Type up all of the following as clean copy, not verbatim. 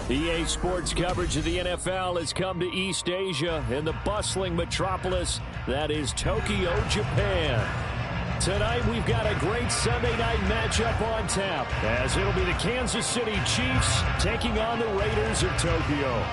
EA Sports coverage of the NFL has come to East Asia in the bustling metropolis that is Tokyo, Japan. Tonight we've got a great Sunday night matchup on tap, as it'll be the Kansas City Chiefs taking on the Raiders of Tokyo.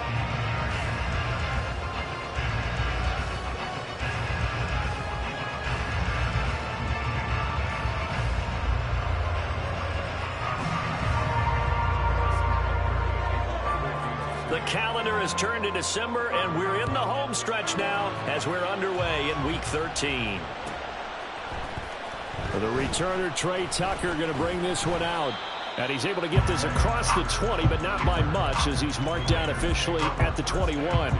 The calendar has turned to December, and we're in the home stretch now as we're underway in Week 13. The returner, Trey Tucker, going to bring this one out. And he's able to get this across the 20, but not by much, as he's marked down officially at the 21.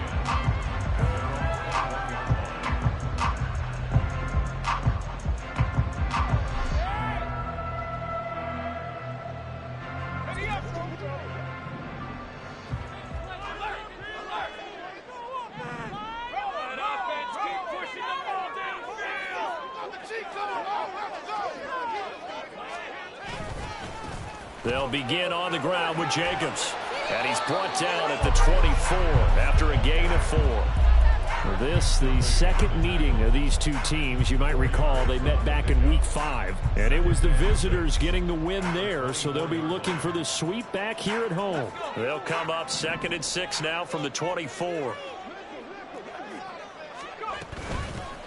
They'll begin on the ground with Jacobs. And he's brought down at the 24 after a gain of 4. This, the second meeting of these two teams. You might recall they met back in Week 5. And it was the visitors getting the win there, so they'll be looking for the sweep back here at home. They'll come up 2nd and 6 now from the 24.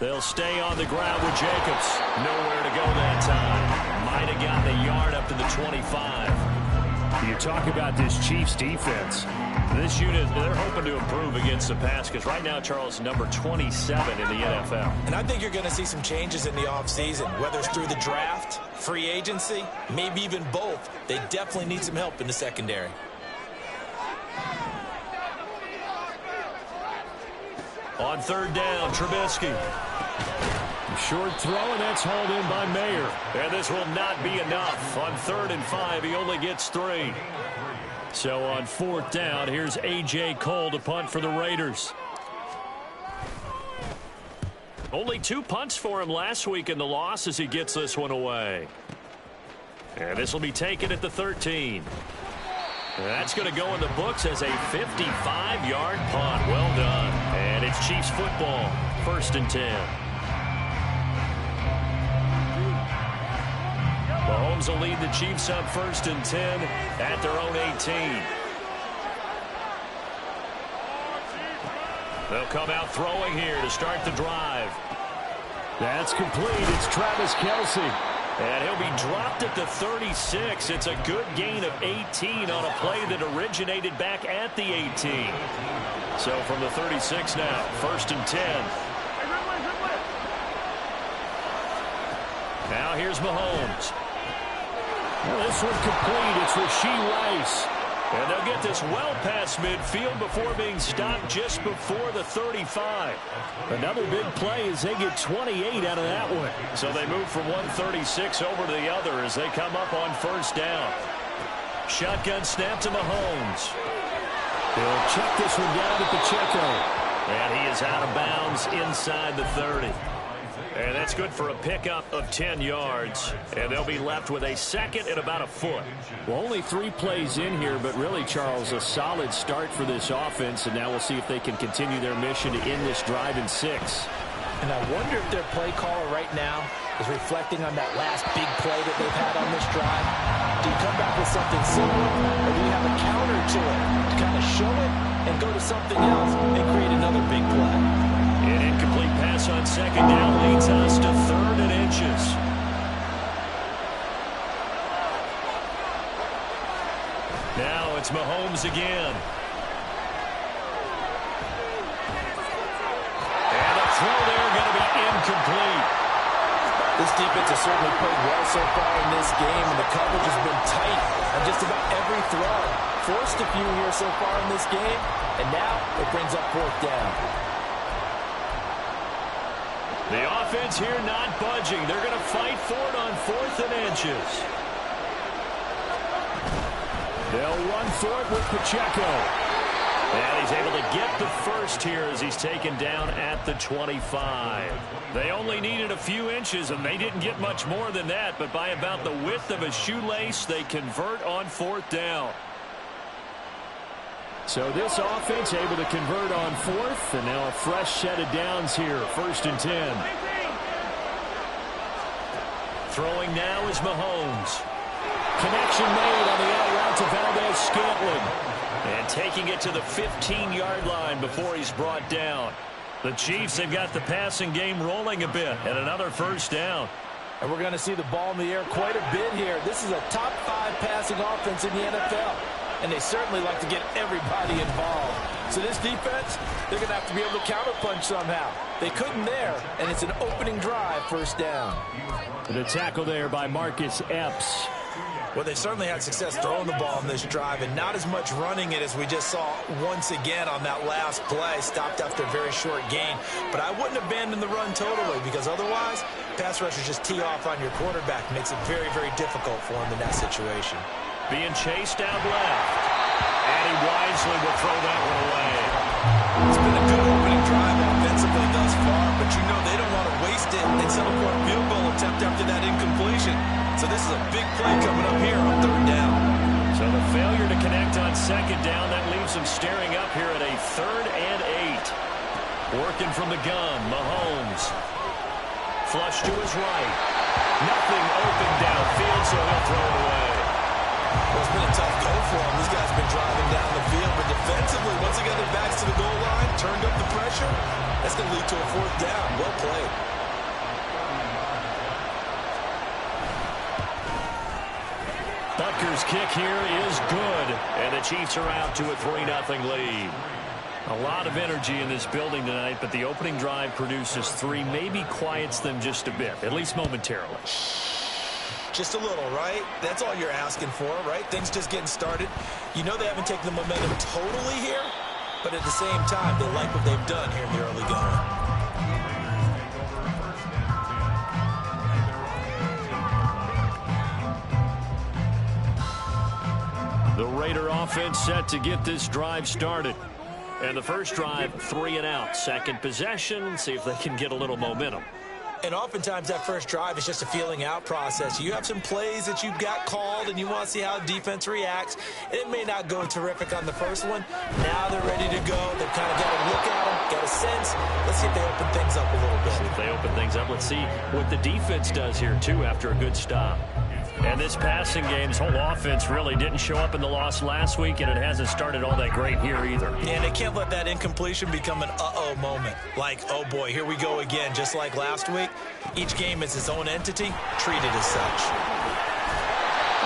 They'll stay on the ground with Jacobs. Nowhere to go that time. Might have gotten a yard up to the 25. You talk about this Chiefs defense. This unit, they're hoping to improve against the pass because right now, Charles, number 27 in the NFL. And I think you're going to see some changes in the offseason, whether it's through the draft, free agency, maybe even both. They definitely need some help in the secondary. On 3rd down, Trubisky. Short throw, and that's hauled in by Mayer. And this will not be enough. On 3rd and 5, he only gets 3. So on 4th down, here's A.J. Cole to punt for the Raiders. Only 2 punts for him last week in the loss as he gets this one away. And this will be taken at the 13. That's going to go in the books as a 55-yard punt. Well done. And it's Chiefs football. 1st and 10. Mahomes will lead the Chiefs up 1st and 10 at their own 18. They'll come out throwing here to start the drive. That's complete. It's Travis Kelce. And he'll be dropped at the 36. It's a good gain of 18 on a play that originated back at the 18. So from the 36 now, 1st and 10. Now here's Mahomes. Well, this one complete. It's Rashee Rice. And they'll get this well past midfield before being stopped just before the 35. Another big play as they get 28 out of that one. So they move from 136 over to the other as they come up on 1st down. Shotgun snap to Mahomes. He'll check this one down to Pacheco. And he is out of bounds inside the 30. And that's good for a pickup of 10 yards. And they'll be left with a 2nd and about a foot. Well, only 3 plays in here, but really, Charles, a solid start for this offense. And now we'll see if they can continue their mission to end this drive in 6. And I wonder if their play caller right now is reflecting on that last big play that they've had on this drive. Do you come back with something similar, or do you have a counter to it to kind of show it and go to something else and create another big play? An incomplete pass on 2nd down leads us to 3rd and inches. Now it's Mahomes again. And a throw there going to be incomplete. This defense has certainly played well so far in this game, and the coverage has been tight on just about every throw. Forced a few here so far in this game, and now it brings up 4th down. The offense here not budging. They're going to fight for it on 4th and inches. They'll run for it with Pacheco. And he's able to get the first here as he's taken down at the 25. They only needed a few inches, and they didn't get much more than that. But by about the width of a shoelace, they convert on 4th down. So this offense able to convert on fourth, and now a fresh set of downs here, 1st and 10. Throwing now is Mahomes. Connection made on the out route to Valdez-Scantling. And taking it to the 15-yard line before he's brought down. The Chiefs have got the passing game rolling a bit, and another 1st down. And we're going to see the ball in the air quite a bit here. This is a top 5 passing offense in the NFL. And they certainly like to get everybody involved. So this defense, they're going to have to be able to counterpunch somehow. They couldn't there, and it's an opening drive, 1st down. And a tackle there by Marcus Epps. Well, they certainly had success throwing the ball in this drive, and not as much running it as we just saw once again on that last play. Stopped after a very short gain. But I wouldn't abandon the run totally, because otherwise, pass rushers just tee off on your quarterback. Makes it very, very difficult for him in that situation. Being chased out left. And he wisely will throw that one away. It's been a good opening drive offensively thus far, but you know they don't want to waste it and settle for a field goal attempt after that incompletion. So this is a big play coming up here on 3rd down. So the failure to connect on 2nd down, that leaves them staring up here at a 3rd and 8. Working from the gun, Mahomes. Flush to his right. Nothing open downfield, so he'll throw it away. Well, it's been a tough go for him. These guys have been driving down the field, but defensively, once they got their backs to the goal line, turned up the pressure, that's going to lead to a 4th down. Well played. Butker's kick here is good, and the Chiefs are out to a 3-0 lead. A lot of energy in this building tonight, but the opening drive produces 3, maybe quiets them just a bit, at least momentarily. Just a little, right? That's all you're asking for, right? Things just getting started. You know they haven't taken the momentum totally here, but at the same time, they like what they've done here in the early going. The Raider offense set to get this drive started. And the first drive, 3 and out. Second possession, see if they can get a little momentum. And oftentimes that first drive is just a feeling out process. You have some plays that you've got called and you want to see how defense reacts. It may not go terrific on the first one. Now they're ready to go. They've kind of got a look at them, got a sense. Let's see if they open things up a little bit. See if they open things up. Let's see what the defense does here, too, after a good stop. And this passing game's whole offense really didn't show up in the loss last week, and it hasn't started all that great here either. And they can't let that incompletion become an uh-oh moment. Like, oh boy, here we go again, just like last week. Each game is its own entity, treated as such.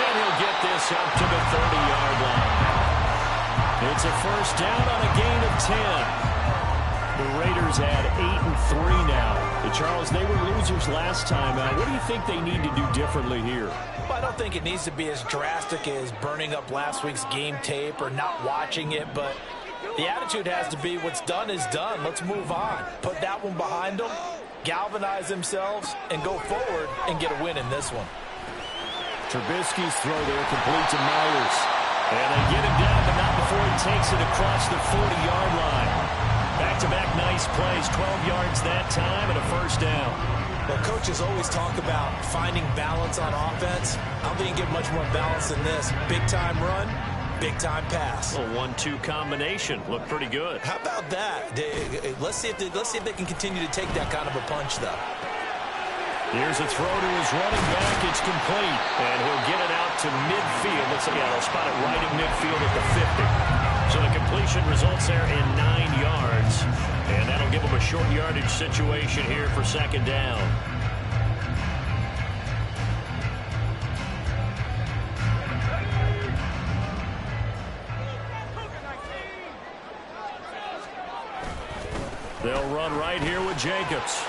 And he'll get this up to the 30-yard line. It's a 1st down on a gain of 10. The Raiders had 8-3 now. Charles, they were losers last time out. What do you think they need to do differently here? Well, I don't think it needs to be as drastic as burning up last week's game tape or not watching it, but the attitude has to be what's done is done. Let's move on. Put that one behind them, galvanize themselves, and go forward and get a win in this one. Trubisky's throw there complete to Myers. And they get him down, but not before he takes it across the 40-yard line. Back-to-back nice plays, 12 yards that time, and a 1st down. Well, coaches always talk about finding balance on offense. I don't think you get much more balance than this. Big-time run, big-time pass. A 1-2 combination. Looked pretty good. How about that? Let's see if they can continue to take that kind of a punch, though. Here's a throw to his running back. It's complete, and he'll get it out to midfield. Let's see, they'll spot it right in midfield at the 50. So the completion results there in 9 yards, and that'll give them a short yardage situation here for 2nd down. They'll run right here with Jacobs.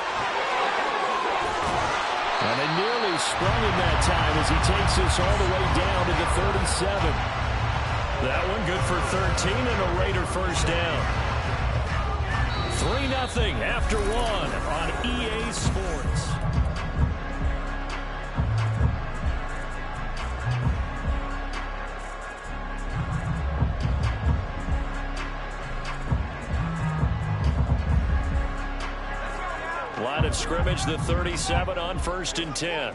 And they nearly sprung him that time as he takes this all the way down to the 37. That one good for 13 and a Raider 1st down. 3-0 after 1 on EA Sports. Line of scrimmage, the 37 on 1st and 10.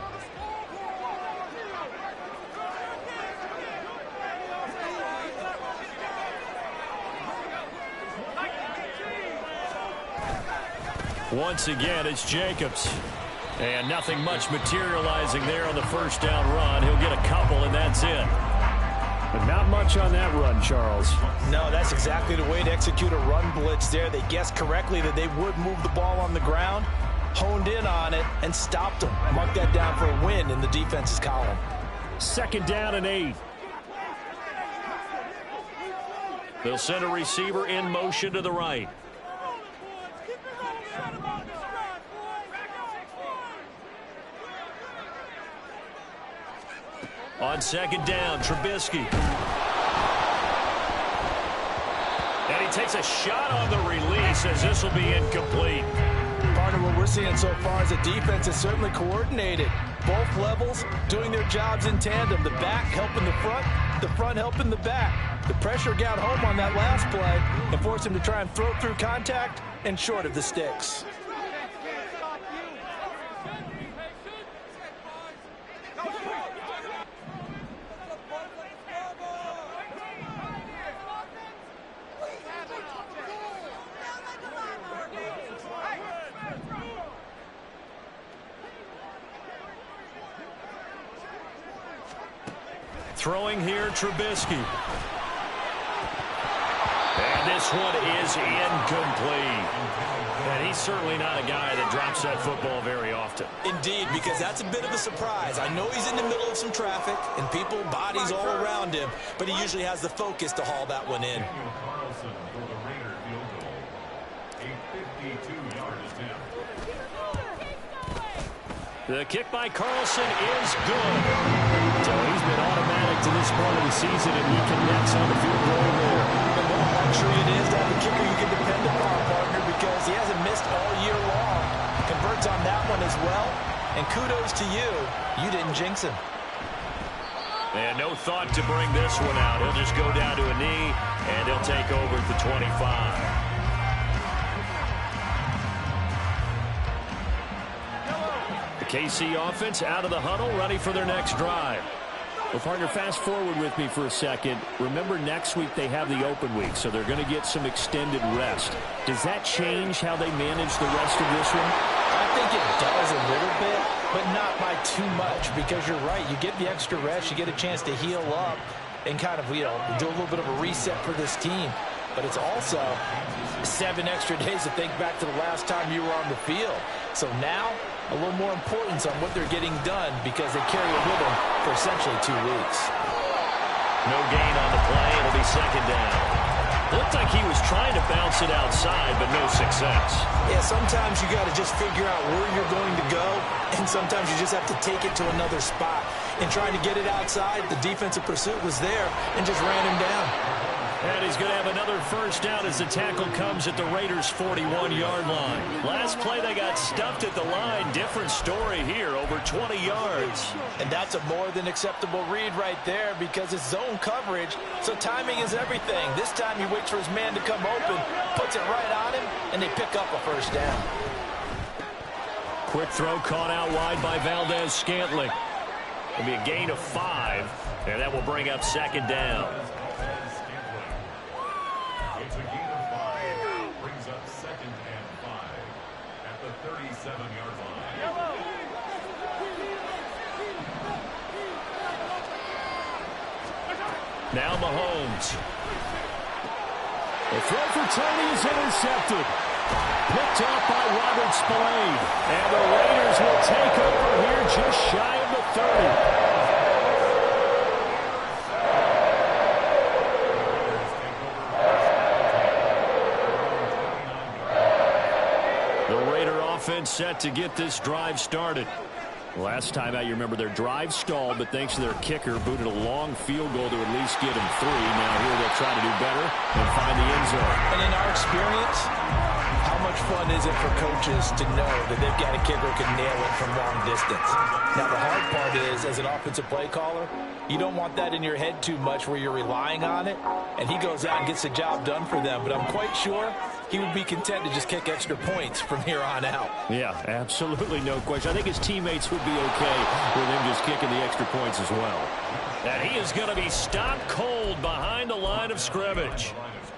Once again, it's Jacobs. And nothing much materializing there on the first down run. He'll get a couple, and that's it. But not much on that run, Charles. No, that's exactly the way to execute a run blitz there. They guessed correctly that they would move the ball on the ground, honed in on it, and stopped them. Mark that down for a win in the defense's column. 2nd down and 8. They'll send a receiver in motion to the right. On 2nd down, Trubisky. And he takes a shot on the release as this will be incomplete. Partner, what we're seeing so far is the defense is certainly coordinated. Both levels doing their jobs in tandem. The back helping the front helping the back. The pressure got home on that last play and forced him to try and throw through contact and short of the sticks. Throwing here, Trubisky. And this one is incomplete. And he's certainly not a guy that drops that football very often. Indeed, because that's a bit of a surprise. I know he's in the middle of some traffic and people, bodies all around him, but he usually has the focus to haul that one in. The kick by Carlson is good. So he's been automatic to this point of the season, and he connects on the field goal there. And what a luxury it is to have a kicker you can depend upon, partner, because he hasn't missed all year long. Converts on that one as well. And kudos to you. You didn't jinx him. And no thought to bring this one out. He'll just go down to a knee, and he'll take over at the 25. KC offense out of the huddle, ready for their next drive. Well, partner, fast forward with me for a second. Remember, next week they have the open week, so they're going to get some extended rest. Does that change how they manage the rest of this one? I think it does a little bit, but not by too much, because you're right. You get the extra rest, you get a chance to heal up and kind of, do a little bit of a reset for this team. But it's also 7 extra days to think back to the last time you were on the field. So now, a little more importance on what they're getting done because they carry it with them for essentially 2 weeks. No gain on the play. It'll be 2nd down. Looked like he was trying to bounce it outside, but no success. Yeah, sometimes you got to just figure out where you're going to go, and sometimes you just have to take it to another spot. In trying to get it outside, the defensive pursuit was there and just ran him down. And he's going to have another first down as the tackle comes at the Raiders' 41-yard line. Last play, they got stuffed at the line. Different story here, over 20 yards. And that's a more than acceptable read right there because it's zone coverage, so timing is everything. This time he waits for his man to come open, puts it right on him, and they pick up a first down. Quick throw caught out wide by Valdez-Scantling. It'll be a gain of 5, and that will bring up 2nd down. It's a gain of 5. Brings up 2nd and 5 at the 37-yard line. Now Mahomes. The throw for Tony is intercepted. Picked off by Robert Spillane. And the Raiders will take over here just shy of the 30. Offense set to get this drive started. Last time out, you remember their drive stalled, but thanks to their kicker, booted a long field goal to at least get them 3. Now here they'll try to do better and find the end zone. And in our experience, how much fun is it for coaches to know that they've got a kicker who can nail it from long distance? Now the hard part is, as an offensive play caller, you don't want that in your head too much where you're relying on it, and he goes out and gets the job done for them. But I'm quite sure he would be content to just kick extra points from here on out. Yeah, absolutely no question. I think his teammates would be okay with him just kicking the extra points as well. And he is going to be stopped cold behind the line of scrimmage.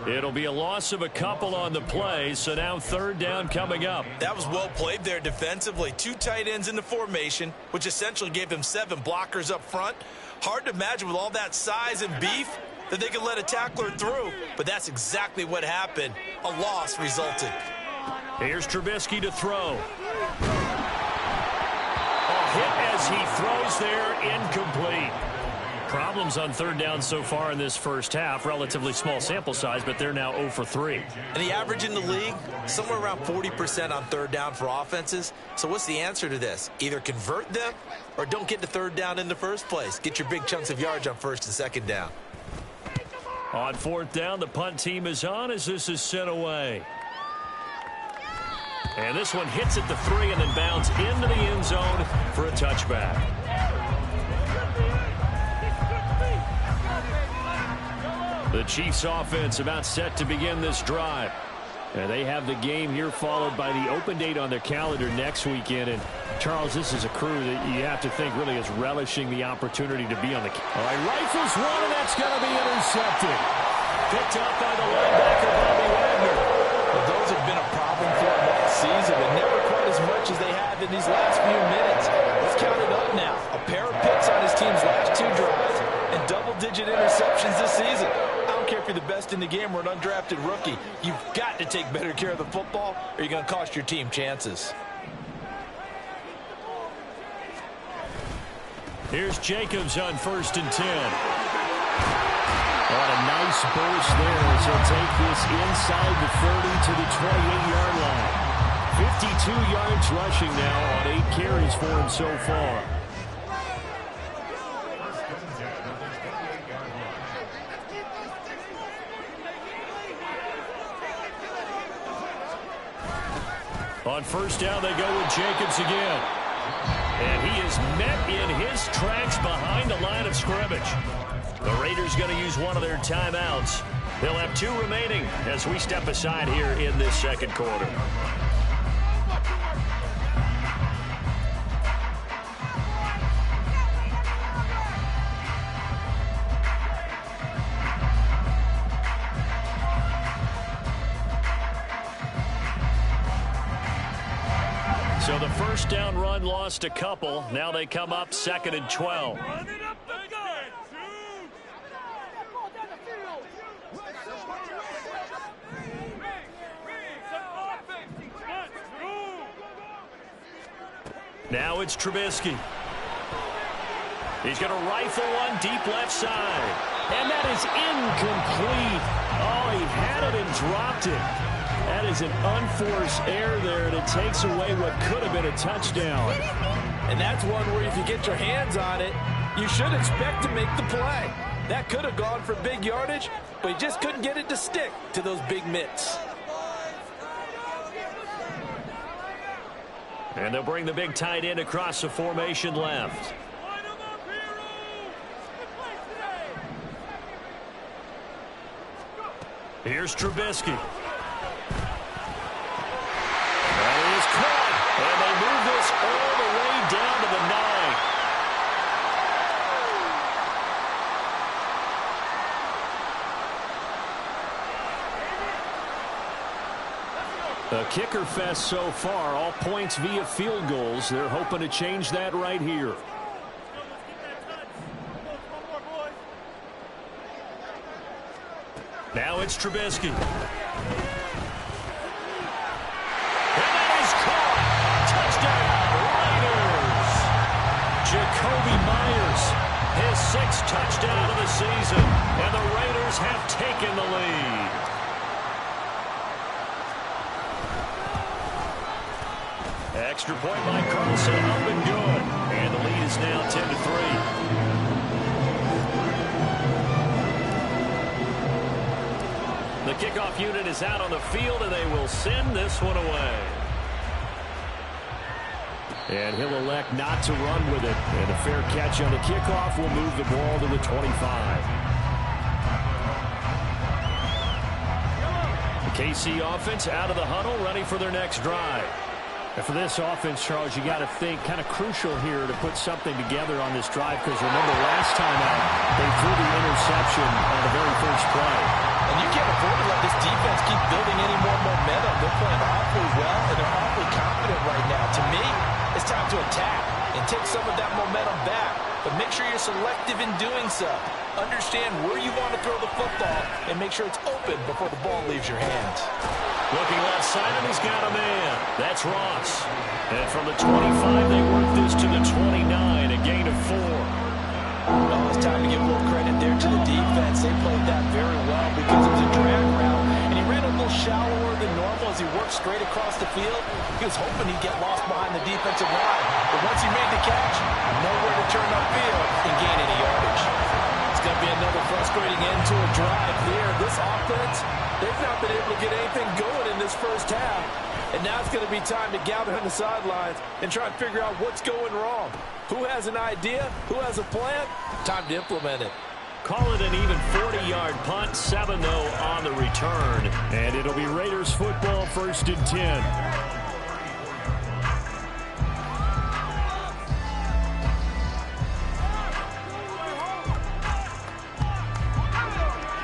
It'll be a loss of a couple on the play, so now third down coming up. That was well played there defensively. 2 tight ends in the formation, which essentially gave them 7 blockers up front. Hard to imagine with all that size and beef that they could let a tackler through, but that's exactly what happened. A loss resulted. Here's Trubisky to throw. A hit as he throws there, incomplete. Problems on third down so far in this first half. Relatively small sample size, but they're now 0 for 3. And the average in the league, somewhere around 40% on third down for offenses. So what's the answer to this? Either convert them or don't get to third down in the first place. Get your big chunks of yards on first and second down. On fourth down, the punt team is on as this is sent away. And this one hits at the 3 and then bounds into the end zone for a touchback. The Chiefs offense about set to begin this drive. And they have the game here followed by the open date on their calendar next weekend. And Charles, this is a crew that you have to think really is relishing the opportunity to be on the... All right, rifles one, and that's going to be intercepted. Picked up by the linebacker, Bobby Wagner. Well, those have been a problem for them all season, but never quite as much as they have in these last few minutes. Let's count it up now. A pair of picks on his team's last 2 drives and double-digit interceptions this season. I don't care if you're the best in the game or an undrafted rookie. You've got to take better care of the football or you're going to cost your team chances. Here's Jacobs on 1st and 10. What a nice burst there as he'll take this inside the 30 to the 28-yard line. 52 yards rushing now on 8 carries for him so far. On first down, they go with Jacobs again. And he is met in his tracks behind the line of scrimmage. The Raiders going to use one of their timeouts. They'll have 2 remaining as we step aside here in this second quarter. So the first down run lost a couple. Now they come up 2nd and 12. Now it's Trubisky. He's going to rifle one deep left side. And that is incomplete. Oh, he had it and dropped it. That is an unforced error there, and it takes away what could have been a touchdown. And that's one where if you get your hands on it, you should expect to make the play. That could have gone for big yardage, but he just couldn't get it to stick to those big mitts. And they'll bring the big tight end across the formation left. Here's Trubisky. That is caught. And they move this all the way down to the 9. A kicker fest so far, all points via field goals. They're hoping to change that right here. Now it's Trubisky. And that is caught. Touchdown, Raiders. Jakobi Meyers, his 6th touchdown of the season. And the Raiders have taken the lead. Extra point by Carlson, up and good. And the lead is now 10-3. The kickoff unit is out on the field, and they will send this one away. And he'll elect not to run with it. And a fair catch on the kickoff will move the ball to the 25. The KC offense out of the huddle, ready for their next drive. And for this offense, Charles, you got to think kind of crucial here to put something together on this drive, because remember last time out, they threw the interception on the very first play. And And you can't afford to let this defense keep building any more momentum. They're playing awfully well, and they're awfully confident right now. To me, it's time to attack and take some of that momentum back. But make sure you're selective in doing so. Understand where you want to throw the football and make sure it's open before the ball leaves your hands. Looking left side, and he's got a man. That's Ross. And from the 25, they work this to the 29, a gain of 4. Oh, it's time to give a little credit there to the defense. They played that very well because it was a drag route, and he ran a little shallower than normal as he worked straight across the field. He was hoping he'd get lost behind the defensive line, but once he made the catch, nowhere to turn upfield and gain any yardage. It's going to be another frustrating end to a drive here. This offense, they've not been able to get anything going in this first half, and now it's going to be time to gather on the sidelines and try and figure out what's going wrong. Who has an idea? Who has a plan? Time to implement it. Call it an even 40-yard punt, 7-0 on the return. And it'll be Raiders football, 1st and 10.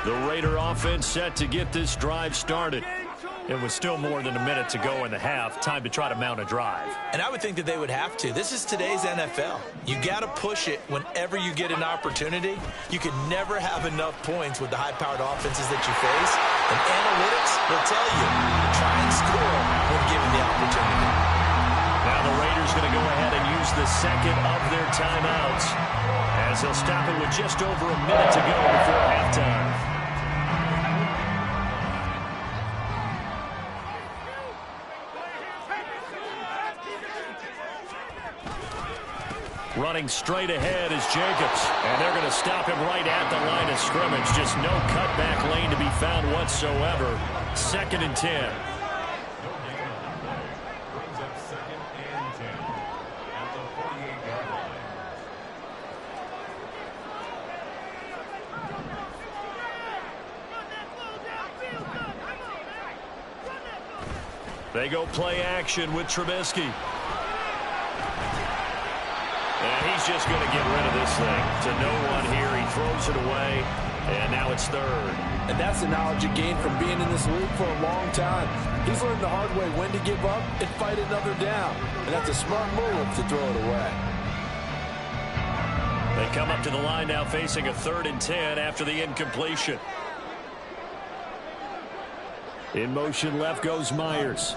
The Raider offense set to get this drive started. It was still more than a minute to go in the half. Time to try to mount a drive. And I would think that they would have to. This is today's NFL. You got to push it whenever you get an opportunity. You can never have enough points with the high-powered offenses that you face. And analytics will tell you, try and score when given the opportunity. Now the Raiders going to go ahead and use the second of their timeouts, as they'll stop it with just over a minute to go before halftime. Running straight ahead is Jacobs, and they're going to stop him right at the line of scrimmage. Just no cutback lane to be found whatsoever. 2nd and 10. Brings up 2nd and 10 at the 48-yard line. They go play action with Trubisky. And he's just going to get rid of this thing to no one here. He throws it away, and now it's 3rd. And that's the knowledge you gain from being in this league for a long time. He's learned the hard way when to give up and fight another down. And that's a smart move to throw it away. They come up to the line now facing a 3rd and 10 after the incompletion. In motion left goes Myers.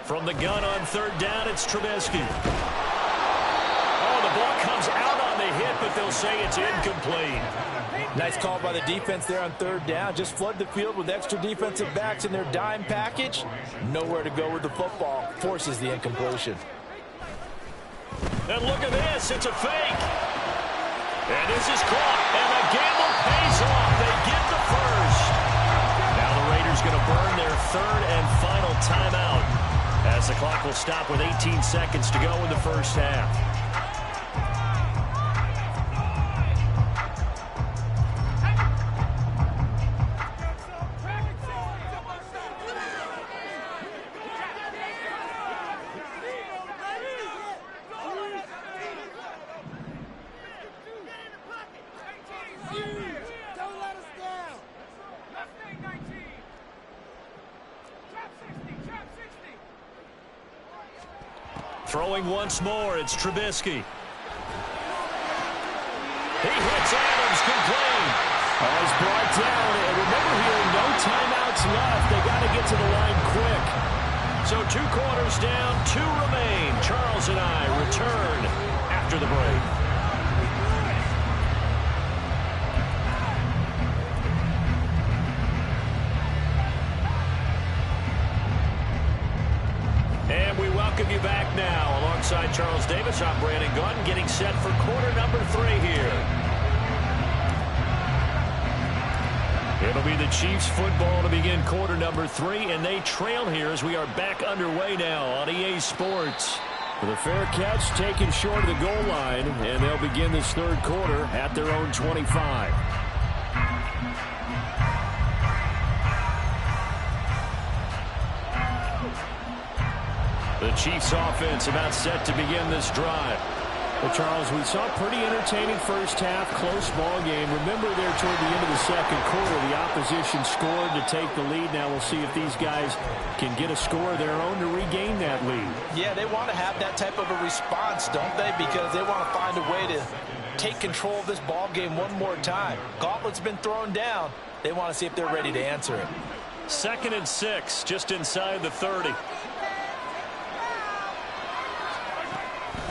From the gun on 3rd down, it's Trubisky. Oh, the ball comes out on the hit, but they'll say it's incomplete. Nice call by the defense there on 3rd down. Just flood the field with extra defensive backs in their dime package. Nowhere to go with the football. Forces the incompletion. And look at this. It's a fake. And this is caught. And the gamble pays off. They get the first. Now the Raiders going to burn their 3rd and final timeout, as the clock will stop with 18 seconds to go in the first half. Throwing once more, it's Trubisky. He hits Adams, complete. He's brought down, and remember here, no timeouts left. They got to get to the line quick. So 2 quarters down, 2 remain. Charles and I return after the break. And we welcome you back now. Alongside Charles Davis, I'm Brandon Gaudin, getting set for quarter number 3 here. It'll be the Chiefs football to begin quarter number 3, and they trail here as we are back underway now on EA Sports. The fair catch taken short of the goal line, and they'll begin this 3rd quarter at their own 25. The Chiefs offense about set to begin this drive. Well, Charles, we saw a pretty entertaining first half, close ball game. Remember there toward the end of the second quarter, the opposition scored to take the lead. Now we'll see if these guys can get a score of their own to regain that lead. Yeah, they want to have that type of a response, don't they? Because they want to find a way to take control of this ball game one more time. Gauntlet's been thrown down. They want to see if they're ready to answer it. 2nd and 6, just inside the 30.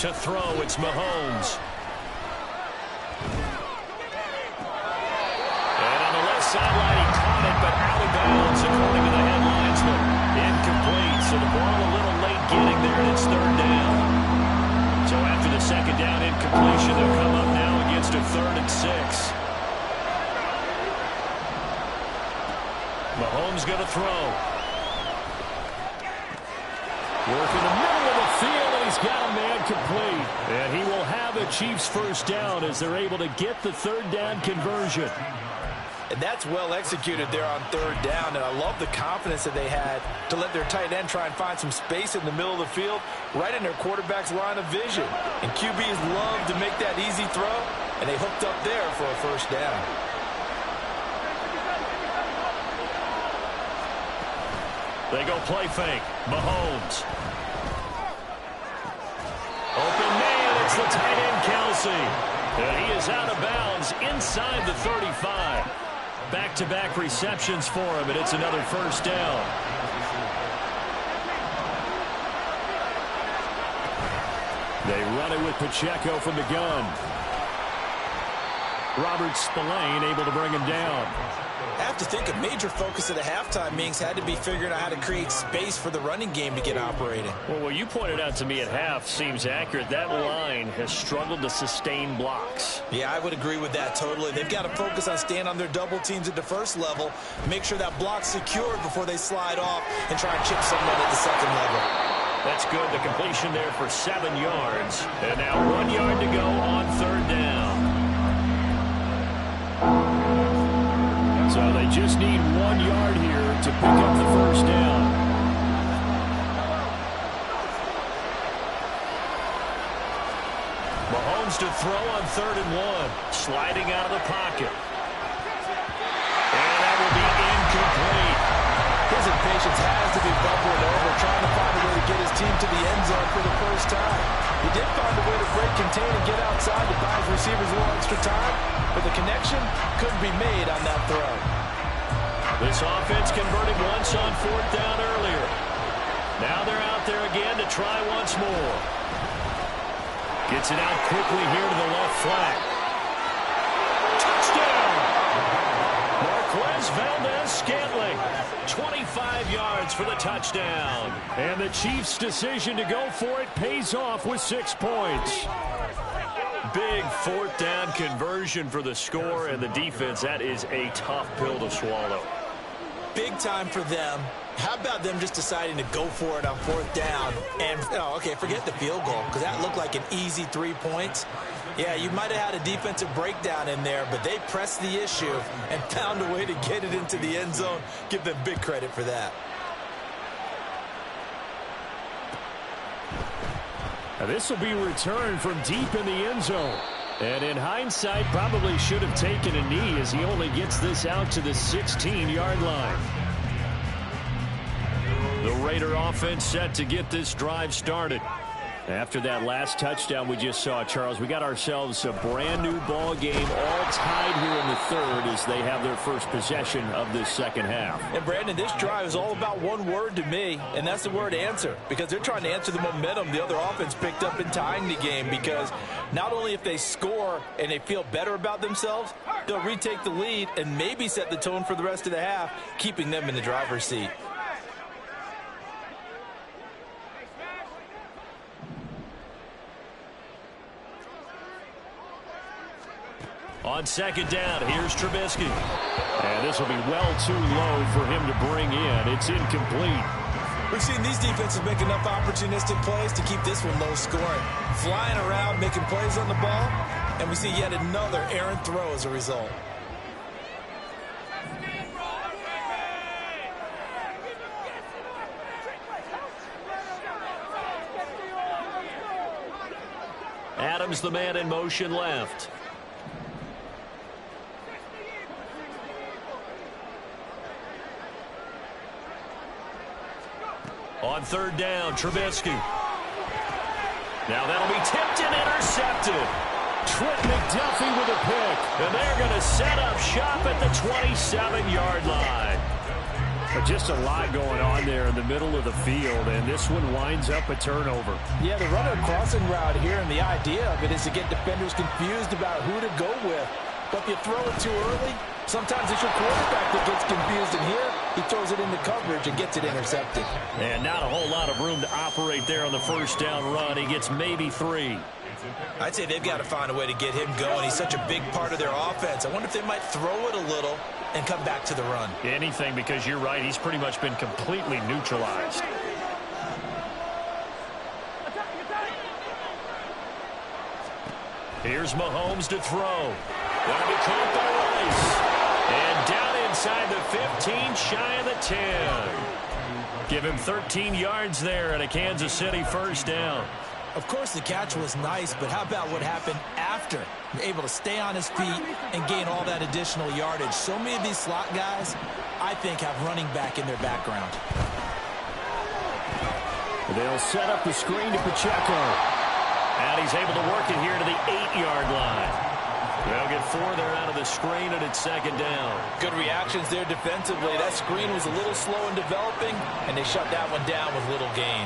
To throw, it's Mahomes. And on the left sideline, he caught it, but out of bounds, according to the headlinesman. Incomplete, so the ball a little late getting there, and it's 3rd down. So after the 2nd down incompletion, they'll come up now against a 3rd and 6. Mahomes going to throw. Work in the middle of the field, and he's got a man complete. And he will have a Chiefs first down as they're able to get the 3rd down conversion. And that's well executed there on 3rd down. And I love the confidence that they had to let their tight end try and find some space in the middle of the field, right in their quarterback's line of vision. And QBs love to make that easy throw, and they hooked up there for a first down. They go play fake. Mahomes. Open man, it's the tight end, Kelsey. And he is out of bounds inside the 35. Back-to-back receptions for him, and it's another first down. They run it with Pacheco from the gun. Robert Spillane able to bring him down. I have to think a major focus of the halftime meetings had to be figuring out how to create space for the running game to get operating. Well, what you pointed out to me at half seems accurate. That line has struggled to sustain blocks. Yeah, I would agree with that totally. They've got to focus on staying on their double teams at the first level, make sure that block's secured before they slide off and try and chip someone at the second level. That's good. The completion there for 7 yards. And now 1 yard to go on 3rd down. So they just need 1 yard here to pick up the first down. Mahomes to throw on 3rd and 1. Sliding out of the pocket. And that will be incomplete. His impatience has to be bubbling over, trying to find a way to get his team to the end zone for the first time. He did find a way to break contain and get outside to buy his receivers a little extra time, but the connection couldn't be made on that throw. This offense converted once on 4th down earlier. Now they're out there again to try once more. Gets it out quickly here to the left flank. Touchdown! Marquez Valdez-Scantling. 25 yards for the touchdown. And the Chiefs' decision to go for it pays off with 6 points. Big 4th down conversion for the score, and the defense, that is a tough pill to swallow. Big time for them. How about them just deciding to go for it on 4th down? And, okay, forget the field goal, because that looked like an easy 3 points. Yeah, you might have had a defensive breakdown in there, but they pressed the issue and found a way to get it into the end zone. Give them big credit for that. Now this will be returned from deep in the end zone. And in hindsight, probably should have taken a knee as he only gets this out to the 16-yard line. The Raider offense set to get this drive started. After that last touchdown we just saw, Charles, we got ourselves a brand new ball game, all tied here in the 3rd as they have their first possession of this 2nd half. And Brandon, this drive is all about one word to me, and that's the word answer, because they're trying to answer the momentum the other offense picked up in tying the game, because not only if they score and they feel better about themselves, they'll retake the lead and maybe set the tone for the rest of the half, keeping them in the driver's seat. On 2nd down, here's Trubisky. And this will be well too low for him to bring in. It's incomplete. We've seen these defenses make enough opportunistic plays to keep this one low scoring. Flying around, making plays on the ball, and we see yet another errant throw as a result. Adams, the man in motion left. On third down, Trubisky. Now that'll be tipped and intercepted. Trent McDuffie with a pick. And they're going to set up shop at the 27-yard line. But just a lot going on there in the middle of the field, and this one winds up a turnover. Yeah, the runner crossing route here, and the idea of it is to get defenders confused about who to go with. But if you throw it too early, sometimes it's your quarterback that gets confused, and here he throws it into coverage and gets it intercepted. And not a whole lot of room to operate there on the first down run. He gets maybe 3. I'd say they've got to find a way to get him going. He's such a big part of their offense. I wonder if they might throw it a little and come back to the run. Anything, because you're right. He's pretty much been completely neutralized. Here's Mahomes to throw. That'll be caught by Rice. And down inside the 15, shy of the 10. Give him 13 yards there and a Kansas City first down. Of course, the catch was nice, but how about what happened after? Able to stay on his feet and gain all that additional yardage. So many of these slot guys, I think, have running back in their background. They'll set up the screen to Pacheco. And he's able to work it here to the 8-yard line. They'll get 4 there out of the screen, and it's second down. Good reactions there defensively. That screen was a little slow in developing, and they shut that one down with little gain.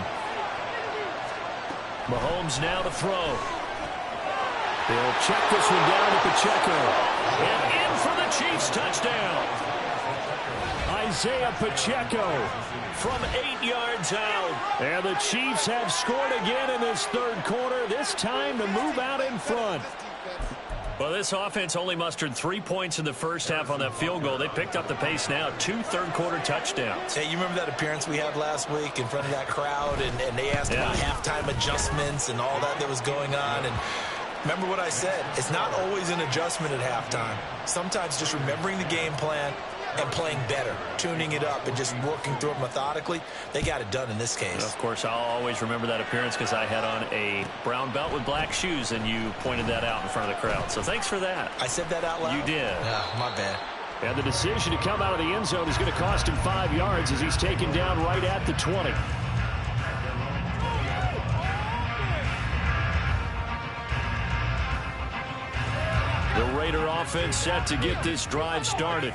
Mahomes now to throw. They'll check this one down to Pacheco. And in for the Chiefs touchdown. Isaiah Pacheco from 8 yards out. And the Chiefs have scored again in this third quarter, this time to move out in front. Well, this offense only mustered 3 points in the first half on that field goal. They picked up the pace now. 2 third-quarter touchdowns. Hey, you remember that appearance we had last week in front of that crowd, and they asked about halftime adjustments and all that was going on, and remember what I said. It's not always an adjustment at halftime. Sometimes just remembering the game plan and playing better, tuning it up and just working through it methodically. They got it done in this case. Of course, I'll always remember that appearance because I had on a brown belt with black shoes, and you pointed that out in front of the crowd. So thanks for that. I said that out loud? You did. Yeah, my bad. And the decision to come out of the end zone is going to cost him 5 yards as he's taken down right at the 20. The Raider offense set to get this drive started.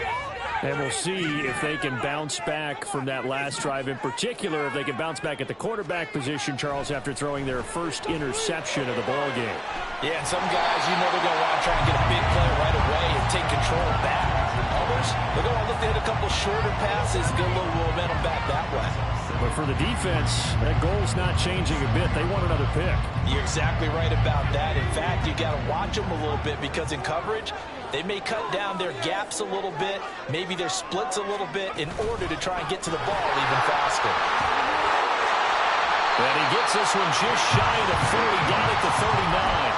And we'll see if they can bounce back from that last drive, in particular if they can bounce back at the quarterback position, Charles, after throwing their first interception of the ball game. Yeah, and some guys, you know, they're going to want to try and get a big play right away and take control back. Others, they're going to look to hit a couple shorter passes, get a little momentum back that way. But for the defense, that goal's not changing a bit. They want another pick. You're exactly right about that. In fact, you got to watch them a little bit because in coverage, they may cut down their gaps a little bit, maybe their splits a little bit in order to try and get to the ball even faster. And he gets this one just shy of the 40, down at the 39.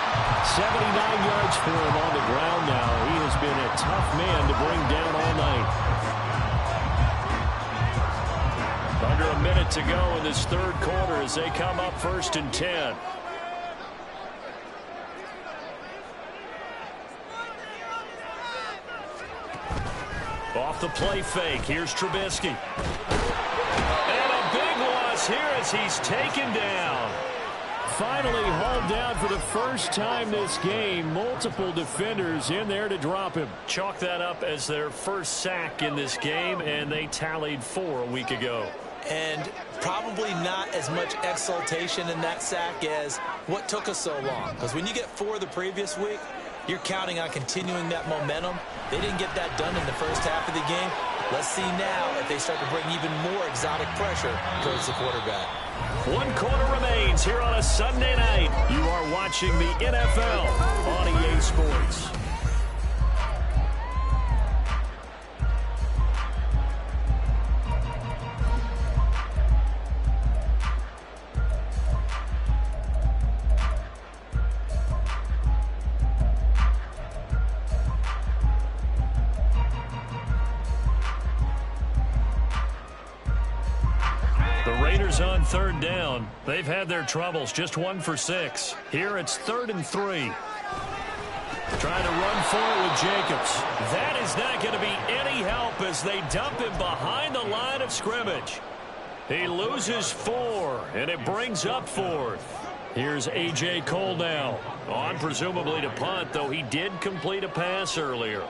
79 yards for him on the ground now. He has been a tough man to bring down all night. Under a minute to go in this third quarter as they come up 1st and 10. Off the play fake. Here's Trubisky. And a big loss here as he's taken down. Finally hauled down for the first time this game. Multiple defenders in there to drop him. Chalk that up as their first sack in this game, and they tallied 4 a week ago. And probably not as much exultation in that sack as what took us so long. Because when you get 4 the previous week, you're counting on continuing that momentum. They didn't get that done in the first half of the game. Let's see now if they start to bring even more exotic pressure towards the quarterback. 1 quarter remains here on a Sunday night. You are watching the NFL on EA Sports. The Raiders on third down. They've had their troubles, just 1 for 6. Here it's 3rd and 3. Trying to run for it with Jacobs. That is not going to be any help as they dump him behind the line of scrimmage. He loses 4, and it brings up 4th. Here's A.J. Cole now. On presumably to punt, though he did complete a pass earlier.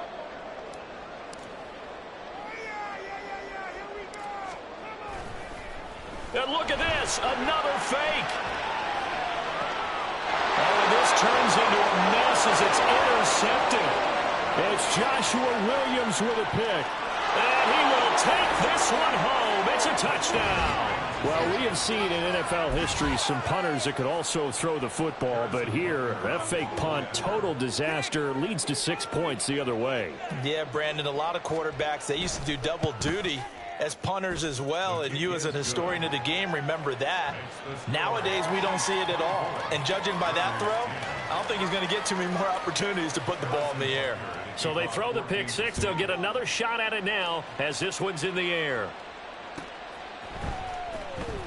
And look at this, another fake. Oh, and this turns into a mess as it's intercepted. It's Joshua Williams with a pick. And he will take this one home. It's a touchdown. Well, we have seen in NFL history some punters that could also throw the football, but here, that fake punt, total disaster, leads to 6 points the other way. Yeah, Brandon, a lot of quarterbacks, they used to do double duty as punters as well, and you as an historian of the game remember that. Nowadays, we don't see it at all. And judging by that throw, I don't think he's going to get too many more opportunities to put the ball in the air. So they throw the pick six. They'll get another shot at it now as this one's in the air.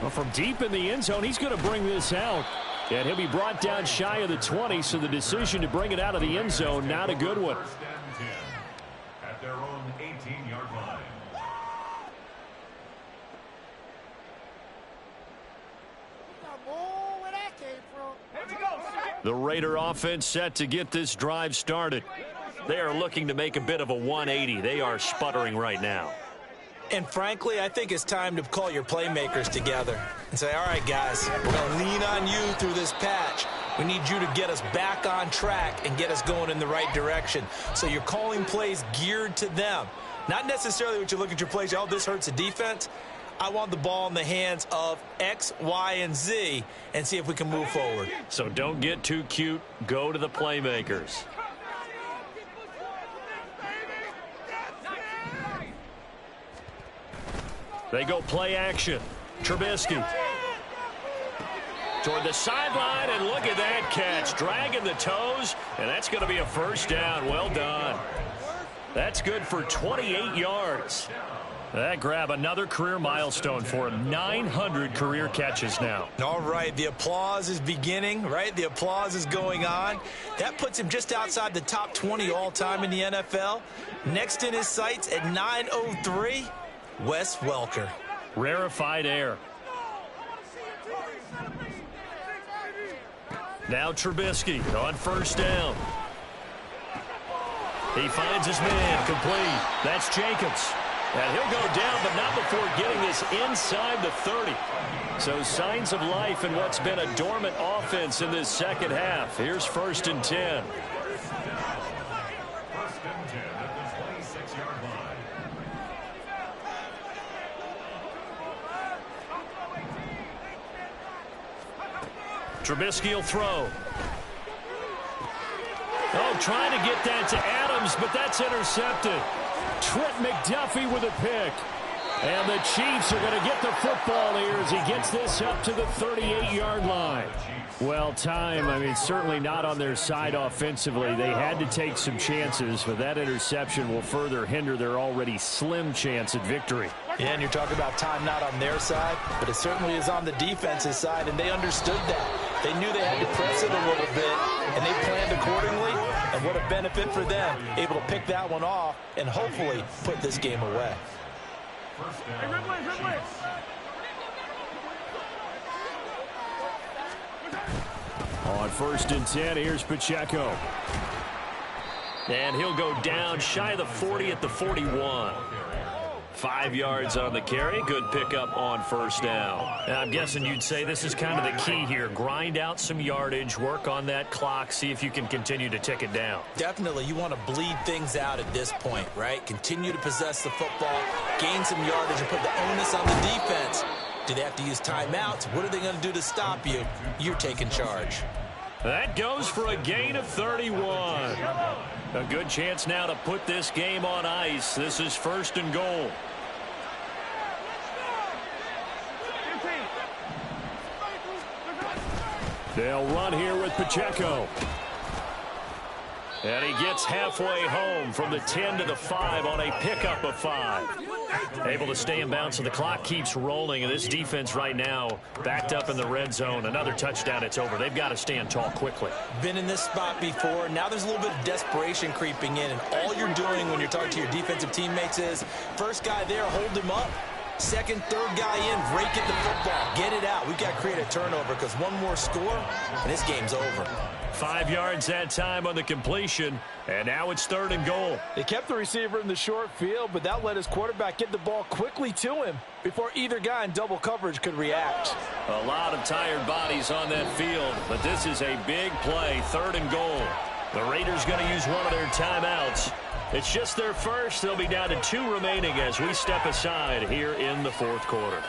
Well, from deep in the end zone, he's going to bring this out. And he'll be brought down shy of the 20, so the decision to bring it out of the end zone, not a good one. First and 10 at their own 18-yard line. The Raider offense set to get this drive started. They are looking to make a bit of a 180. They are sputtering right now. And frankly, I think it's time to call your playmakers together and say, all right, guys, we're going to lean on you through this patch. We need you to get us back on track and get us going in the right direction. So you're calling plays geared to them. Not necessarily what you look at your plays, oh, this hurts the defense. I want the ball in the hands of X, Y, and Z and see if we can move forward. So don't get too cute. Go to the playmakers. They go play action. Trubisky. Toward the sideline, and look at that catch. Dragging the toes, and that's going to be a first down. Well done. That's good for 28 yards. That grab another career milestone for him. 900 career catches now. All right, the applause is beginning, right? The applause is going on. That puts him just outside the top 20 all-time in the NFL. Next in his sights at 903, Wes Welker. Rarefied air. Now Trubisky on first down. He finds his man complete. That's Jacobs. And he'll go down, but not before getting this inside the 30. So signs of life in what's been a dormant offense in this second half. Here's 1st and 10. First and 10 at the 26-yard line. Trubisky will throw. Oh, trying to get that to Adams, but that's intercepted. Trent McDuffie with a pick. And the Chiefs are going to get the football here as he gets this up to the 38-yard line. Well, time, certainly not on their side offensively. They had to take some chances, but that interception will further hinder their already slim chance at victory. Yeah, and you're talking about time not on their side, but it certainly is on the defense's side, and they understood that. They knew they had to press it a little bit, and they planned accordingly, and what a benefit for them, able to pick that one off and hopefully put this game away. First down. On 1st and 10, here's Pacheco. And he'll go down shy of the 40 at the 41. 5 yards on the carry. Good pickup on first down. And I'm guessing you'd say this is kind of the key here. Grind out some yardage, work on that clock, see if you can continue to tick it down. Definitely, you want to bleed things out at this point, right? Continue to possess the football, gain some yardage, and put the onus on the defense. Do they have to use timeouts? What are they going to do to stop you? You're taking charge. That goes for a gain of 31. A good chance now to put this game on ice. This is 1st and goal. They'll run here with Pacheco. And he gets halfway home from the 10 to the 5 on a pickup of 5. Able to stay in bounds, so the clock keeps rolling. And this defense right now backed up in the red zone. Another touchdown, it's over. They've got to stand tall quickly. Been in this spot before. Now there's a little bit of desperation creeping in. And all you're doing when you're talking to your defensive teammates is, first guy there, hold him up. Second, third guy in, rake at the football. Get it out. We've got to create a turnover because one more score, and this game's over. 5 yards that time on the completion, and now it's 3rd and goal. They kept the receiver in the short field, but that let his quarterback get the ball quickly to him before either guy in double coverage could react. A lot of tired bodies on that field, but this is a big play, 3rd and goal. The Raiders going to use one of their timeouts. It's just their first. They'll be down to 2 remaining as we step aside here in the 4th quarter.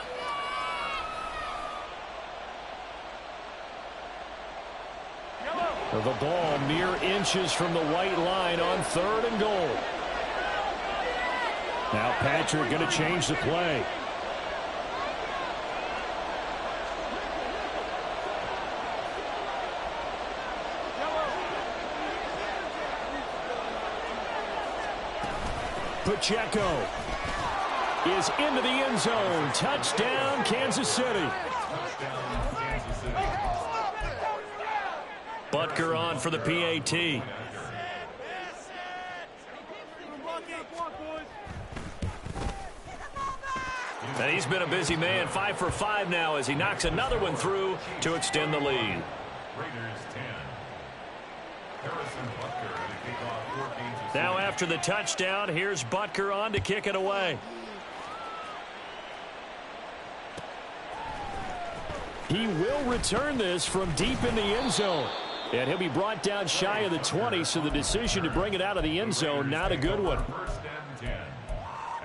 The ball mere inches from the white line on 3rd and goal. Now Patrick going to change the play. Pacheco is into the end zone. Touchdown, Kansas City. Butker on for the PAT. And he's been a busy man, 5 for 5 now as he knocks another one through to extend the lead. Raiders 10. Harrison Butker to kick off for Kansas City. Now after the touchdown, here's Butker on to kick it away. He will return this from deep in the end zone. And he'll be brought down shy of the 20, so the decision to bring it out of the end zone, not a good one. 1st and 10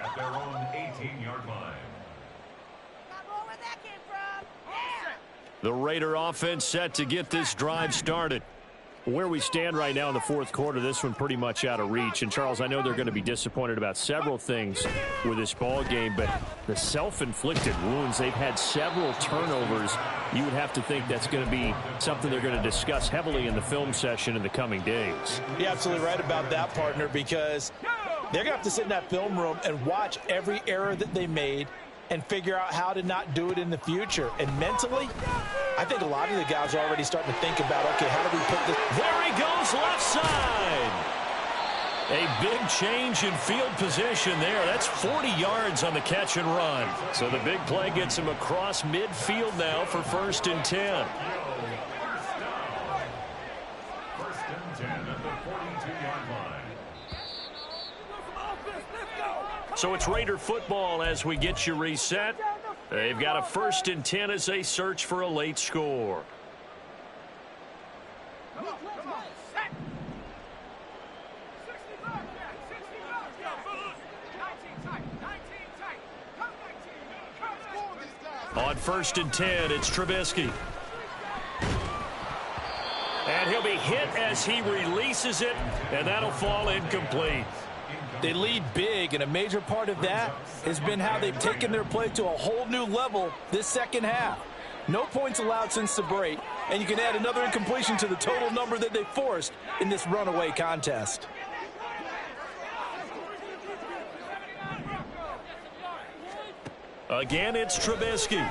at their own 18-yard line. The Raider offense set to get this drive started. Where we stand right now in the 4th quarter, this one pretty much out of reach. And, Charles, I know they're going to be disappointed about several things with this ball game, but the self-inflicted wounds, they've had several turnovers. You would have to think that's going to be something they're going to discuss heavily in the film session in the coming days. You're absolutely right about that, partner, because they're going to have to sit in that film room and watch every error that they made and figure out how to not do it in the future. And mentally, I think a lot of the guys are already starting to think about, okay, how do we put this? There he goes, left side. A big change in field position there. That's 40 yards on the catch and run. So the big play gets him across midfield now for 1st and 10. 1st and 10 at the 42-yard line. So it's Raider football as we get you reset. They've got a 1st and 10 as they search for a late score. On 1st and 10, it's Trubisky. And he'll be hit as he releases it, and that'll fall incomplete. They lead big, and a major part of that has been how they've taken their play to a whole new level this second half. No points allowed since the break, and you can add another incompletion to the total number that they forced in this runaway contest. Again, it's Trubisky. And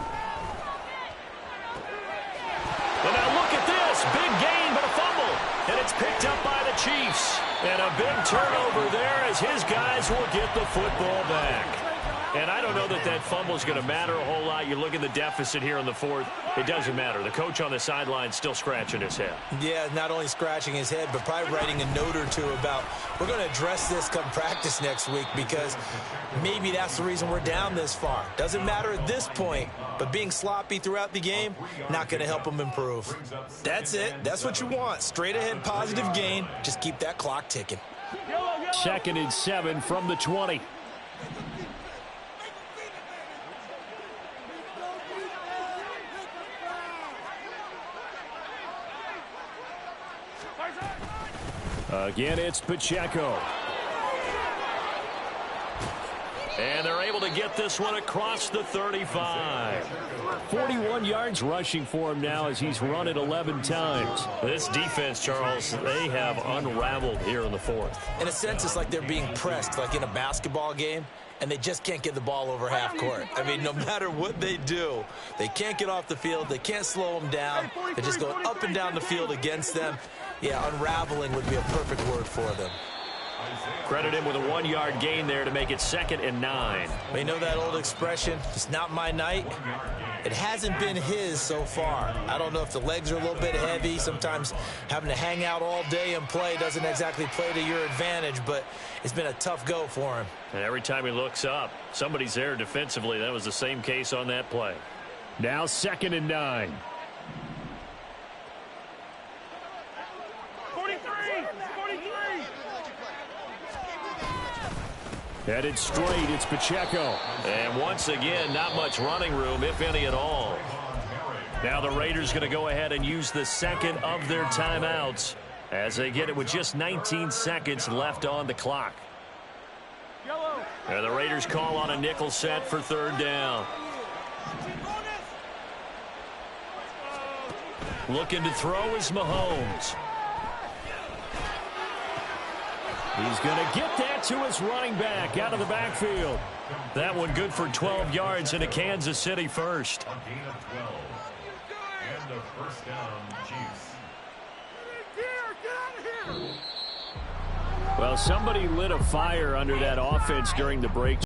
now look at this. Big gain, but a fumble. And it's picked up by the Chiefs. And a big turnover there as his guys will get the football back. And I don't know that that fumble is going to matter a whole lot. You look at the deficit here in the 4th. It doesn't matter. The coach on the sideline still scratching his head. Yeah, not only scratching his head, but probably writing a note or two about, we're going to address this come practice next week because maybe that's the reason we're down this far. Doesn't matter at this point, but being sloppy throughout the game, not going to help them improve. That's it. That's what you want. Straight ahead positive gain. Just keep that clock ticking. 2nd and 7 from the 20. Again, it's Pacheco. And they're able to get this one across the 35. 41 yards rushing for him now as he's run it 11 times. This defense, Charles, they have unraveled here in the fourth. In a sense, it's like they're being pressed, like in a basketball game, and they just can't get the ball over half court. I mean, no matter what they do, they can't get off the field. They can't slow them down. They're just going up and down the field against them. Yeah, unraveling would be a perfect word for them. Credit him with a 1-yard gain there to make it 2nd and 9. You know that old expression, it's not my night? It hasn't been his so far. I don't know if the legs are a little bit heavy. Sometimes having to hang out all day and play doesn't exactly play to your advantage, but it's been a tough go for him. And every time he looks up, somebody's there defensively. That was the same case on that play. Now 2nd and 9. 43! Headed straight, it's Pacheco. And once again, not much running room, if any at all. Now the Raiders going to go ahead and use the second of their timeouts as they get it with just 19 seconds left on the clock. And the Raiders call on a nickel set for 3rd down. Looking to throw is Mahomes. He's going to get that to his running back out of the backfield. That one good for 12 yards into Kansas City first. A gain of 12. And a first down, Chiefs. Well, somebody lit a fire under that offense during the break.